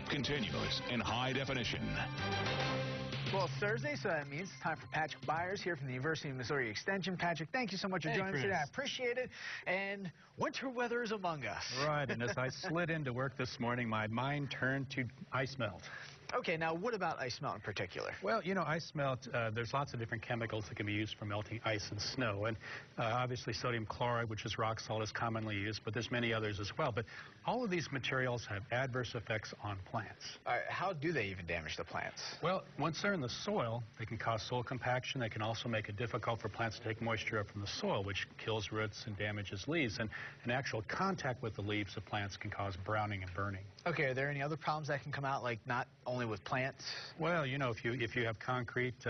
Continues in high definition. Well, it's Thursday, so that means it's time for Patrick Byers here from the University of Missouri Extension. Patrick, thank you so much for joining us today. I appreciate it. And winter weather is among us. Right, and as I slid into work this morning, my mind turned to ice melt. Okay, now what about ice melt in particular? Well, you know, ice melt, there's lots of different chemicals that can be used for melting ice and snow. And obviously sodium chloride, which is rock salt, is commonly used, but there's many others as well. But all of these materials have adverse effects on plants. All right, how do they even damage the plants? Well, once they're in the soil, they can cause soil compaction. They can also make it difficult for plants to take moisture up from the soil, which kills roots and damages leaves. And actual contact with the leaves of plants can cause browning and burning. Okay, are there any other problems that can come out, like not only with plants? Well, you know, if you have concrete,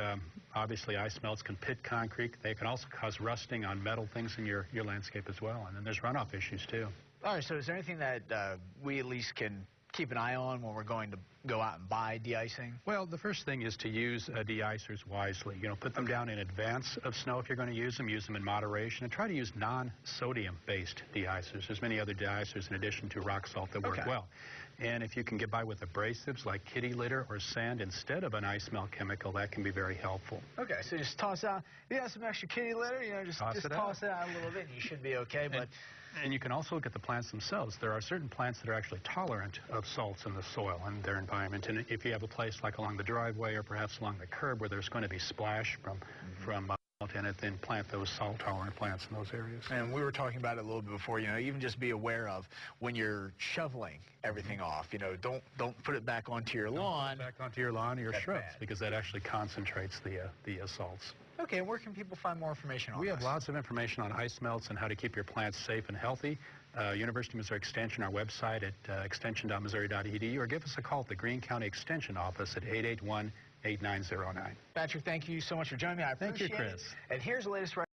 obviously ice melts can pit concrete. They can also cause rusting on metal things in your landscape as well. And then there's runoff issues, too. All right, so is there anything that we at least can keep an eye on when we're going to go out and buy de-icing? Well, the first thing is to use de-icers wisely. You know, put them down in advance of snow if you're going to use them in moderation, and try to use non-sodium based de-icers. There's many other de-icers in addition to rock salt that work well. And if you can get by with abrasives like kitty litter or sand instead of an ice melt chemical, that can be very helpful. Okay, so just toss out, if you have some extra kitty litter, you know, just toss it out a little bit and you should be okay. And you can also look at the plants themselves. There are certain plants that are actually tolerant of salts in the soil and their environment. And if you have a place like along the driveway or perhaps along the curb where there's going to be splash from in it, then plant those salt-tolerant plants in those areas. And we were talking about it a little bit before, you know, even just be aware of when you're shoveling everything off, you know, don't put it back onto your lawn. Back onto your lawn or your shrubs, because that actually concentrates the salts. Okay, and where can people find more information on We this? have lots of information on ice melts and how to keep your plants safe and healthy. University of Missouri Extension, our website at extension.missouri.edu, or give us a call at the Greene County Extension office at 881-8909. Patrick, thank you so much for joining me. I appreciate it. Thank you, Chris. And here's the latest